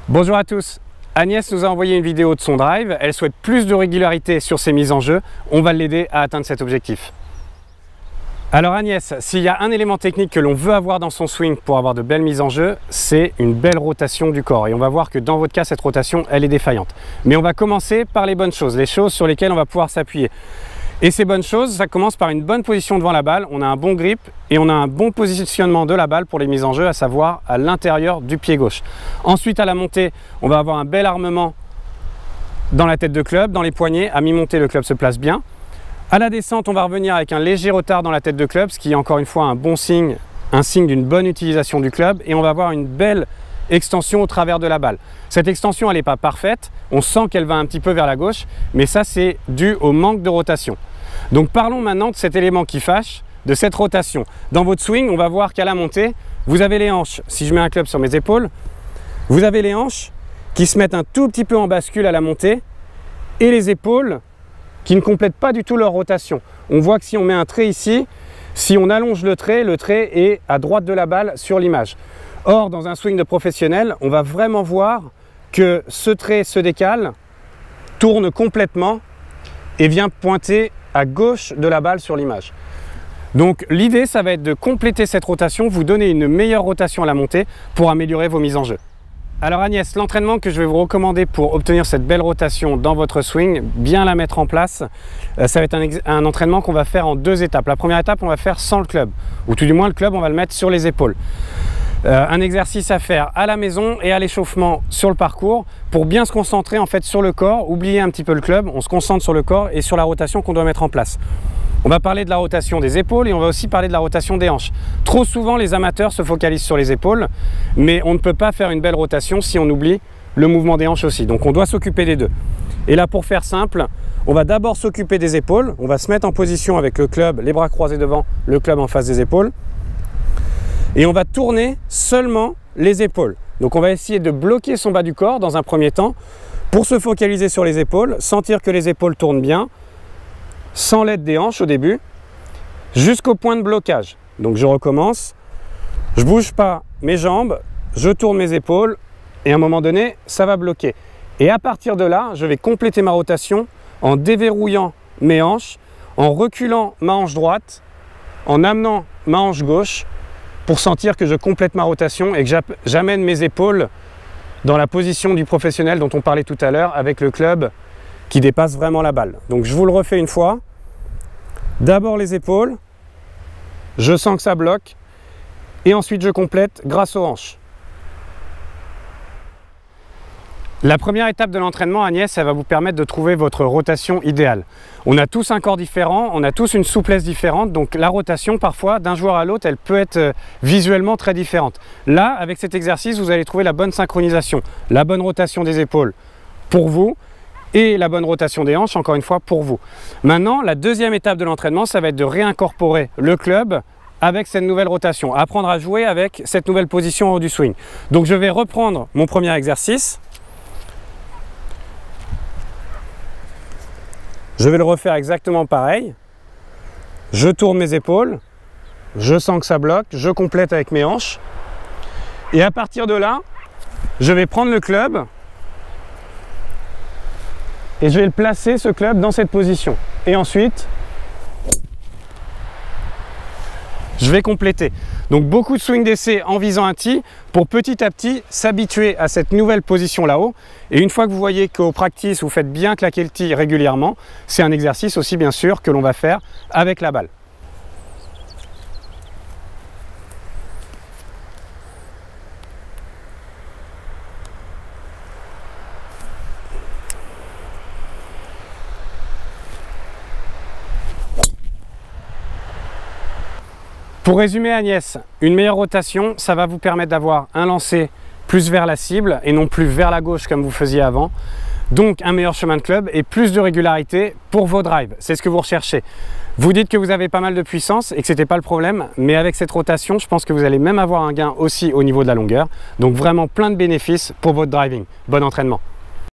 Bonjour à tous, Agnès nous a envoyé une vidéo de son drive, elle souhaite plus de régularité sur ses mises en jeu, on va l'aider à atteindre cet objectif. Alors Agnès, s'il y a un élément technique que l'on veut avoir dans son swing pour avoir de belles mises en jeu, c'est une belle rotation du corps. Et on va voir que dans votre cas, cette rotation, elle est défaillante. Mais on va commencer par les bonnes choses, les choses sur lesquelles on va pouvoir s'appuyer. Et ces bonnes choses, ça commence par une bonne position devant la balle, on a un bon grip et on a un bon positionnement de la balle pour les mises en jeu, à savoir à l'intérieur du pied gauche. Ensuite, à la montée, on va avoir un bel armement dans la tête de club, dans les poignets. À mi-montée, le club se place bien. À la descente, on va revenir avec un léger retard dans la tête de club, ce qui est encore une fois un bon signe, un signe d'une bonne utilisation du club. Et on va avoir une belle extension au travers de la balle. Cette extension, elle n'est pas parfaite, on sent qu'elle va un petit peu vers la gauche, mais ça, c'est dû au manque de rotation. Donc parlons maintenant de cet élément qui fâche, de cette rotation. Dans votre swing, on va voir qu'à la montée, vous avez les hanches. Si je mets un club sur mes épaules, vous avez les hanches qui se mettent un tout petit peu en bascule à la montée et les épaules qui ne complètent pas du tout leur rotation. On voit que si on met un trait ici, si on allonge le trait est à droite de la balle sur l'image. Or, dans un swing de professionnel, on va vraiment voir que ce trait se décale, tourne complètement et vient pointer à gauche de la balle sur l'image. Donc l'idée, ça va être de compléter cette rotation, vous donner une meilleure rotation à la montée pour améliorer vos mises en jeu. Alors Agnès, l'entraînement que je vais vous recommander pour obtenir cette belle rotation dans votre swing, bien la mettre en place, ça va être un entraînement qu'on va faire en deux étapes. La première étape, on va faire sans le club, ou tout du moins le club, on va le mettre sur les épaules. Un exercice à faire à la maison et à l'échauffement sur le parcours pour bien se concentrer en fait sur le corps, oublier un petit peu le club, on se concentre sur le corps et sur la rotation qu'on doit mettre en place. On va parler de la rotation des épaules et on va aussi parler de la rotation des hanches. Trop souvent, les amateurs se focalisent sur les épaules, mais on ne peut pas faire une belle rotation si on oublie le mouvement des hanches aussi. Donc on doit s'occuper des deux. Et là, pour faire simple, on va d'abord s'occuper des épaules. On va se mettre en position avec le club, les bras croisés devant, le club en face des épaules. Et on va tourner seulement les épaules. Donc on va essayer de bloquer son bas du corps dans un premier temps pour se focaliser sur les épaules, sentir que les épaules tournent bien, sans l'aide des hanches au début, jusqu'au point de blocage. Donc je recommence, je ne bouge pas mes jambes, je tourne mes épaules et à un moment donné, ça va bloquer. Et à partir de là, je vais compléter ma rotation en déverrouillant mes hanches, en reculant ma hanche droite, en amenant ma hanche gauche, pour sentir que je complète ma rotation et que j'amène mes épaules dans la position du professionnel dont on parlait tout à l'heure avec le club qui dépasse vraiment la balle. Donc je vous le refais une fois. D'abord les épaules, je sens que ça bloque et ensuite je complète grâce aux hanches. La première étape de l'entraînement, Agnès, ça va vous permettre de trouver votre rotation idéale. On a tous un corps différent, on a tous une souplesse différente, donc la rotation parfois d'un joueur à l'autre, elle peut être visuellement très différente. Là, avec cet exercice, vous allez trouver la bonne synchronisation, la bonne rotation des épaules pour vous et la bonne rotation des hanches, encore une fois, pour vous. Maintenant, la deuxième étape de l'entraînement, ça va être de réincorporer le club avec cette nouvelle rotation, apprendre à jouer avec cette nouvelle position en haut du swing. Donc je vais reprendre mon premier exercice. Je vais le refaire exactement pareil. Je tourne mes épaules, je sens que ça bloque, je complète avec mes hanches. Et à partir de là, je vais prendre le club et je vais le placer, ce club, dans cette position. Et ensuite, je vais compléter. Donc beaucoup de swing d'essai en visant un tee pour petit à petit s'habituer à cette nouvelle position là-haut. Et une fois que vous voyez qu'au practice, vous faites bien claquer le tee régulièrement, c'est un exercice aussi bien sûr que l'on va faire avec la balle. Pour résumer Agnès, une meilleure rotation, ça va vous permettre d'avoir un lancer plus vers la cible et non plus vers la gauche comme vous faisiez avant. Donc un meilleur chemin de club et plus de régularité pour vos drives. C'est ce que vous recherchez. Vous dites que vous avez pas mal de puissance et que ce n'était pas le problème, mais avec cette rotation, je pense que vous allez même avoir un gain aussi au niveau de la longueur. Donc vraiment plein de bénéfices pour votre driving. Bon entraînement.